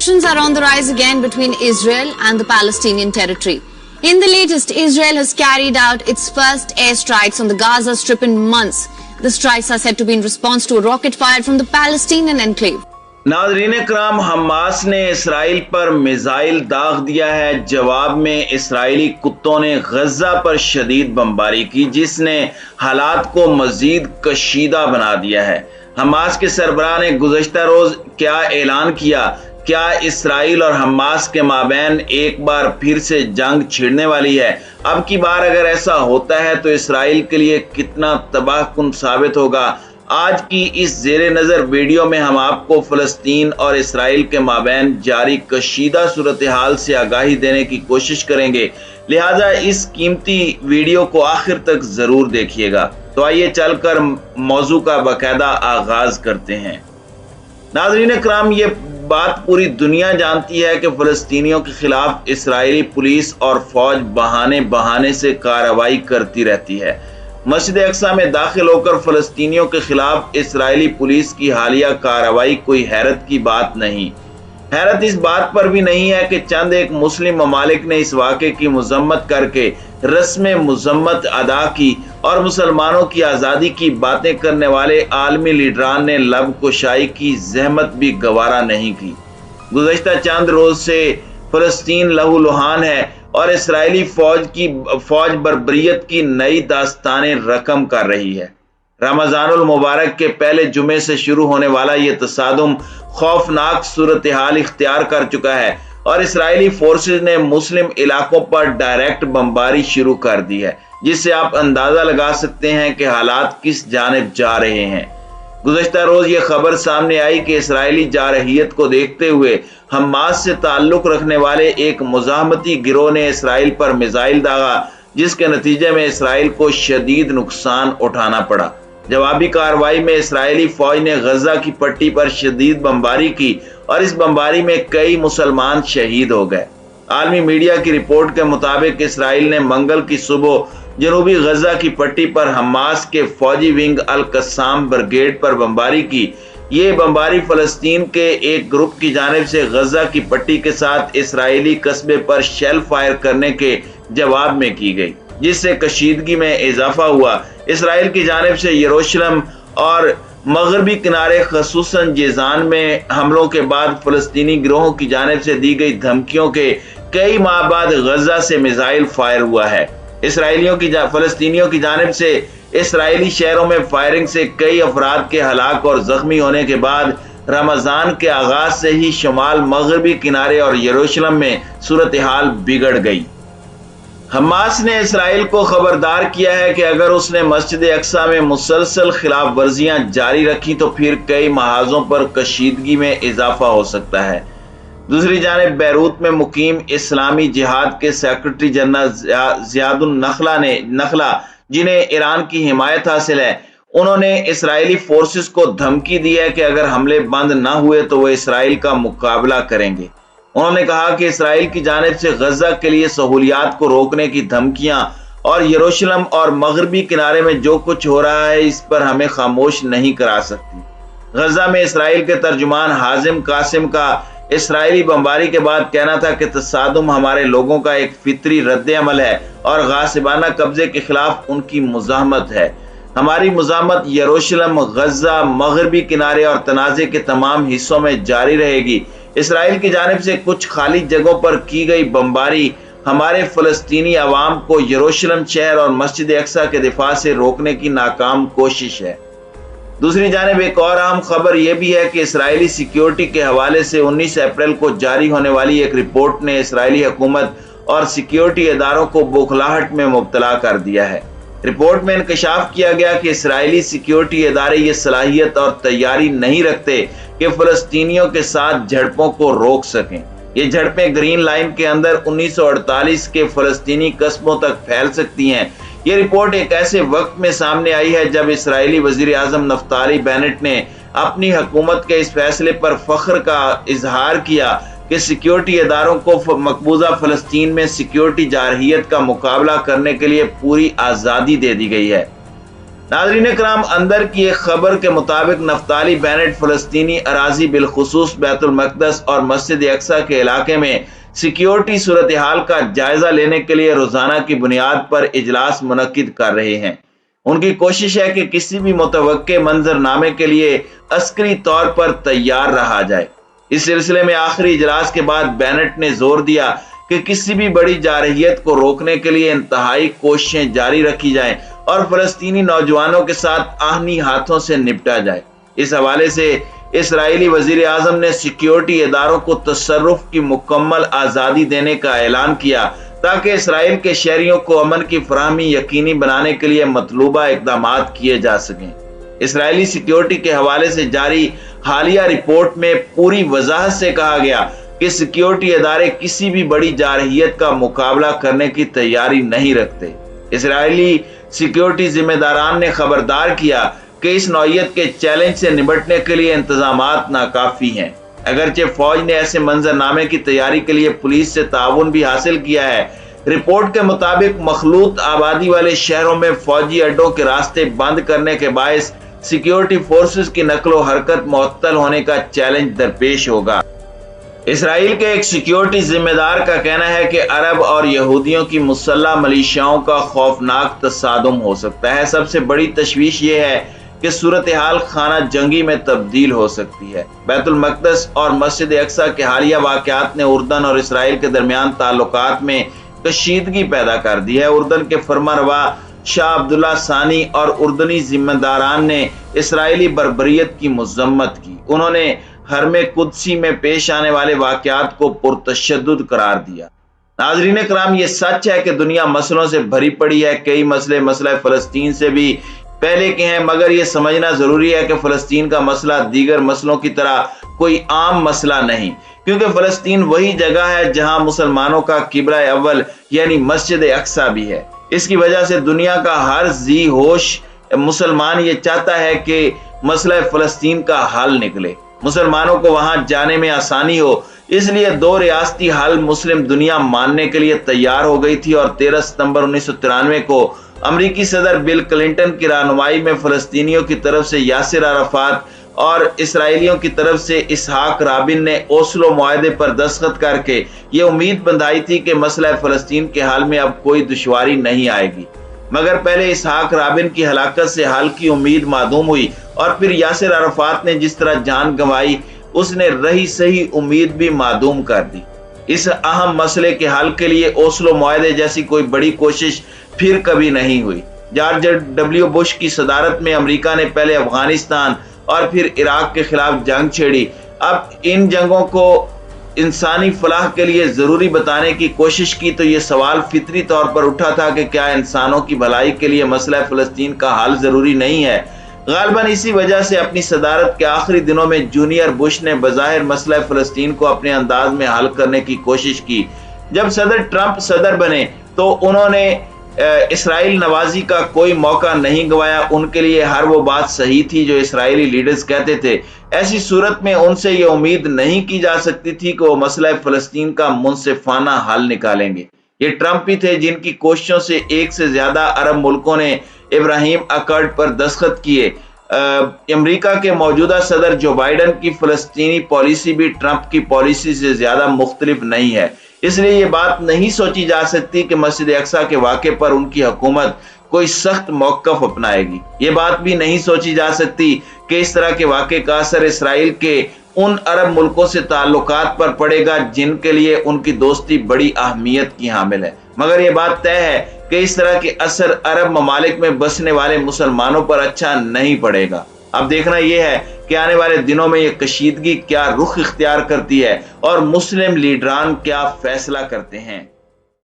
Tensions are on the rise again between Israel and the Palestinian territory. In the latest, Israel has carried out its first airstrikes on the Gaza Strip in months. The strikes are said to be in response to a rocket fired from the Palestinian enclave. ناظرین کرام، Hamas نے اسرائیل پر missile داغ دیا ہے۔ جواب میں اسرائیلی کتوں نے غزہ پر شدید بمباری کی، جس نے حالات کو مزید کشیدہ بنا دیا ہے۔ حماس کے سربراہ نے گزشتہ روز کیا اعلان کیا؟ کیا اسرائیل اور حماس کے مابین ایک بار پھر سے جنگ چھڑنے والی ہے؟ اب کی بار اگر ایسا ہوتا ہے تو اسرائیل کے لیے کتنا تباہ کن ثابت ہوگا؟ آج کی اس زیر نظر ویڈیو میں ہم آپ کو فلسطین اور اسرائیل کے مابین جاری کشیدہ صورتحال سے آگاہی دینے کی کوشش کریں گے، لہٰذا اس قیمتی ویڈیو کو آخر تک ضرور دیکھیے گا۔ تو آئیے چل کر موضوع کا باقاعدہ آغاز کرتے ہیں۔ ناظرین کرام، یہ بات پوری دنیا جانتی ہے کہ فلسطینیوں کے خلاف اسرائیلی پولیس اور فوج بہانے سے کارروائی کرتی رہتی ہے۔ مسجد اقصی میں داخل ہو کر فلسطینیوں کے خلاف اسرائیلی پولیس کی حالیہ کارروائی کوئی حیرت کی بات نہیں۔ حیرت اس بات پر بھی نہیں ہے کہ چند ایک مسلم ممالک نے اس واقعے کی مذمت کر کے رسم مذمت ادا کی اور مسلمانوں کی آزادی کی باتیں کرنے والے عالمی لیڈران نے لب کشائی کی زحمت بھی گوارا نہیں کی۔ گزشتہ چند روز سے فلسطین لہو لہان ہے اور اسرائیلی فوج بربریت کی نئی داستانیں رقم کر رہی ہے۔ رمضان المبارک کے پہلے جمعے سے شروع ہونے والا یہ تصادم خوفناک صورتحال اختیار کر چکا ہے اور اسرائیلی فورسز نے مسلم علاقوں پر ڈائریکٹ بمباری شروع کر دی ہے، جس سے آپ اندازہ لگا سکتے ہیں کہ حالات کس جانب جا رہے ہیں۔ گزشتہ روز یہ خبر سامنے آئی کہ اسرائیلی جارحیت کو دیکھتے ہوئے حماس سے تعلق رکھنے والے ایک مزاحمتی گروہ نے اسرائیل پر میزائل داغا، جس کے نتیجے میں اسرائیل کو شدید نقصان اٹھانا پڑا۔ جوابی کارروائی میں اسرائیلی فوج نے غزہ کی پٹی پر شدید بمباری کی اور اس بمباری میں کئی مسلمان شہید ہو گئے۔ عالمی میڈیا کی رپورٹ کے مطابق اسرائیل نے منگل کی صبح جنوبی غزہ کی پٹی پر حماس کے فوجی ونگ القسام بریگیڈ پر بمباری کی۔ یہ بمباری فلسطین کے ایک گروپ کی جانب سے غزہ کی پٹی کے ساتھ اسرائیلی قصبے پر شیل فائر کرنے کے جواب میں کی گئی، جس سے کشیدگی میں اضافہ ہوا۔ اسرائیل کی جانب سے یروشلم اور مغربی کنارے خصوصاً جیزان میں حملوں کے بعد فلسطینی گروہوں کی جانب سے دی گئی دھمکیوں کے کئی ماہ بعد غزہ سے میزائل فائر ہوا ہے۔ فلسطینیوں کی جانب سے اسرائیلی شہروں میں فائرنگ سے کئی افراد کے ہلاک اور زخمی ہونے کے بعد رمضان کے آغاز سے ہی شمال مغربی کنارے اور یروشلم میں صورتحال بگڑ گئی۔ حماس نے اسرائیل کو خبردار کیا ہے کہ اگر اس نے مسجد اقصی میں مسلسل خلاف ورزیاں جاری رکھی تو پھر کئی محاذوں پر کشیدگی میں اضافہ ہو سکتا ہے۔ دوسری جانب بیروت میں مقیم اسلامی جہاد کے سیکرٹری جنرل زیاد النخلا جنہیں ایران کی حمایت حاصل ہے، انہوں نے اسرائیلی فورسز کو دھمکی دی ہے کہ اگر حملے بند نہ ہوئے تو وہ اسرائیل کا مقابلہ کریں گے۔ انہوں نے کہا کہ اسرائیل کی جانب سے غزہ کے لیے سہولیات کو روکنے کی دھمکیاں اور یروشلم اور مغربی کنارے میں جو کچھ ہو رہا ہے اس پر ہمیں خاموش نہیں کرا سکتی۔ غزہ میں اسرائیل کے ترجمان حازم قاسم کا اسرائیلی بمباری کے بعد کہنا تھا کہ تصادم ہمارے لوگوں کا ایک فطری رد عمل ہے اور غاصبانہ قبضے کے خلاف ان کی مزاحمت ہے۔ ہماری مزاحمت یروشلم، غزہ، مغربی کنارے اور تنازع کے تمام حصوں میں جاری رہے گی۔ اسرائیل کی جانب سے کچھ خالی جگہوں پر کی گئی بمباری ہمارے فلسطینی عوام کو یروشلم شہر اور مسجد اقصی کے دفاع سے روکنے کی ناکام کوشش ہے۔ دوسری جانب ایک اور اہم خبر یہ بھی ہے کہ اسرائیلی سیکیورٹی کے حوالے سے 19 اپریل کو جاری ہونے والی ایک رپورٹ نے اسرائیلی حکومت اور سیکیورٹی اداروں کو بوکھلاہٹ میں مبتلا کر دیا ہے۔ رپورٹ میں انکشاف کیا گیا کہ اسرائیلی سیکیورٹی ادارے یہ صلاحیت اور تیاری نہیں رکھتے کہ فلسطینیوں کے ساتھ جھڑپوں کو روک سکیں۔ یہ جھڑپیں گرین لائن کے اندر 1948 کے فلسطینی قصبوں تک پھیل سکتی ہیں۔ یہ رپورٹ ایک ایسے وقت میں سامنے آئی ہے جب اسرائیلی وزیر اعظم نفتالی بینٹ نے اپنی حکومت کے اس فیصلے پر فخر کا اظہار کیا کہ سیکیورٹی اداروں کو مقبوضہ فلسطین میں سیکیورٹی جارحیت کا مقابلہ کرنے کے لیے پوری آزادی دے دی گئی ہے۔ ناظرین کرام، اندر کی ایک خبر کے مطابق نفتالی بینٹ فلسطینی اراضی بالخصوص بیت المقدس اور مسجد اقصی کے علاقے میں سیکیورٹی صورتحال کا جائزہ لینے کے لیے روزانہ کی بنیاد پر اجلاس منعقد کر رہے ہیں۔ ان کی کوشش ہے کہ کسی بھی متوقع منظرنامے کے لیے عسکری طور پر تیار رہا جائے۔ اس سلسلے میں آخری اجلاس کے بعد بینٹ نے زور دیا کہ کسی بھی بڑی جارحیت کو روکنے کے لیے انتہائی کوششیں جاری رکھی جائیں اور فلسطینی نوجوانوں کے ساتھ آہنی ہاتھوں سے نپٹا جائے۔ اس حوالے سے اسرائیلی وزیر اعظم نے سیکیورٹی اداروں کو تصرف کی مکمل آزادی دینے کا اعلان کیا تاکہ اسرائیل کے شہریوں کو امن کی فراہمی یقینی بنانے کے لیے مطلوبہ اقدامات کیے جا سکیں۔ اسرائیلی سیکیورٹی کے حوالے سے جاری حالیہ رپورٹ میں پوری وضاحت سے کہا گیا کہ سیکیورٹی ادارے کسی بھی بڑی جارحیت کا مقابلہ کرنے کی تیاری نہیں رکھتے۔ اسرائیلی سیکیورٹی ذمہ داران نے خبردار کیا کہ اس نوعیت کے چیلنج سے نمٹنے کے لیے انتظامات ناکافی ہیں۔ اگرچہ فوج نے ایسے منظرنامے کی تیاری کے لیے پولیس سے تعاون بھی حاصل کیا ہے۔ رپورٹ کے مطابق مخلوط آبادی والے شہروں میں فوجی اڈوں کے راستے بند کرنے کے باعث سیکیورٹی فورسز کی نقل و حرکت معطل ہونے کا چیلنج درپیش ہوگا۔ اسرائیل کے ایک سیکیورٹی ذمہ دار کا کہنا ہے کہ عرب اور یہودیوں کی مسلح ملیشیاؤں کا خوفناک تصادم ہو سکتا ہے۔ سب سے بڑی تشویش یہ ہے کہ صورتحال خانہ جنگی میں تبدیل ہو سکتی ہے۔ بیت المقدس اور مسجد اقصی کے حالیہ واقعات نے اردن اور اسرائیل کے درمیان تعلقات میں کشیدگی پیدا کر دی ہے۔ اردن کے فرمانروا شاہ عبداللہ ثانی اور اردنی ذمہ داران نے اسرائیلی بربریت کی مذمت کی۔ انہوں نے حرم قدسی میں پیش آنے والے واقعات کو پرتشدد قرار دیا۔ ناظرین کرام، یہ سچ ہے کہ دنیا مسئلوں سے بھری پڑی ہے۔ کئی مسئلے مسئلہ فلسطین سے بھی پہلے کے ہیں، مگر یہ سمجھنا ضروری ہے کہ فلسطین کا مسئلہ دیگر مسئلوں کی طرح کوئی عام مسئلہ نہیں، کیونکہ فلسطین وہی جگہ ہے جہاں مسلمانوں کا قبلہ اول یعنی مسجد اقصی بھی ہے۔ اس کی وجہ سے دنیا کا ہر ذی ہوش مسلمان یہ چاہتا ہے کہ مسئلہ فلسطین کا حل نکلے، مسلمانوں کو وہاں جانے میں آسانی ہو۔ اس لیے دو ریاستی حل مسلم دنیا ماننے کے لیے تیار ہو گئی تھی، اور 13 ستمبر 1993 کو امریکی صدر بل کلنٹن کی رہنمائی میں فلسطینیوں کی طرف سے یاسر عرفات اور اسرائیلیوں کی طرف سے اسحاق رابن نے اوسلو معاہدے پر دستخط کر کے یہ امید بندھائی تھی کہ مسئلہ فلسطین کے حل میں اب کوئی دشواری نہیں آئے گی۔ مگر پہلے اسحاق رابن کی ہلاکت سے حل کی امید معدوم ہوئی، اور پھر یاسر عرفات نے جس طرح جان گنوائی اس نے رہی صحیح امید بھی معدوم کر دی۔ اس اہم مسئلے کے حل کے لیے اوسلو معاہدے جیسی کوئی بڑی کوشش پھر کبھی نہیں ہوئی۔ جارج ڈبلیو بش کی صدارت میں امریکہ نے پہلے افغانستان اور پھر عراق کے خلاف جنگ چھیڑی۔ اب ان جنگوں کو انسانی فلاح کے لیے ضروری بتانے کی کوشش کی تو یہ سوال فطری طور پر اٹھا تھا کہ کیا انسانوں کی بھلائی کے لیے مسئلہ فلسطین کا حل ضروری نہیں ہے؟ غالباً اسی وجہ سے اپنی صدارت کے آخری دنوں میں جونیئر بش نے بظاہر مسئلہ فلسطین کو اپنے انداز میں حل کرنے کی کوشش کی۔ جب صدر ٹرمپ صدر بنے تو انہوں نے اسرائیل نوازی کا کوئی موقع نہیں گوایا۔ ان کے لیے ہر وہ بات صحیح تھی جو اسرائیلی لیڈرز کہتے تھے۔ ایسی صورت میں ان سے یہ امید نہیں کی جا سکتی تھی کہ وہ مسئلہ فلسطین کا منصفانہ حل نکالیں گے۔ یہ ٹرمپ ہی تھے جن کی کوششوں سے ایک سے زیادہ عرب ملکوں نے ابراہیم اکارڈ پر دستخط کیے۔ امریکہ کے موجودہ صدر جو بائیڈن کی فلسطینی پالیسی بھی ٹرمپ کی پالیسی سے زیادہ مختلف نہیں ہے۔ اس لیے یہ بات نہیں سوچی جا سکتی کہ مسجد اقصی کے واقعے پر ان کی حکومت کوئی سخت موقف اپنائے گی۔ یہ بات بھی نہیں سوچی جا سکتی کہ اس طرح کے واقعے کا اثر اسرائیل کے ان عرب ملکوں سے تعلقات پر پڑے گا جن کے لیے ان کی دوستی بڑی اہمیت کی حامل ہے۔ مگر یہ بات طے ہے کہ اس طرح کے اثر عرب ممالک میں بسنے والے مسلمانوں پر اچھا نہیں پڑے گا۔ اب دیکھنا یہ ہے کہ آنے والے دنوں میں یہ کشیدگی کیا رخ اختیار کرتی ہے اور مسلم لیڈران کیا فیصلہ کرتے ہیں۔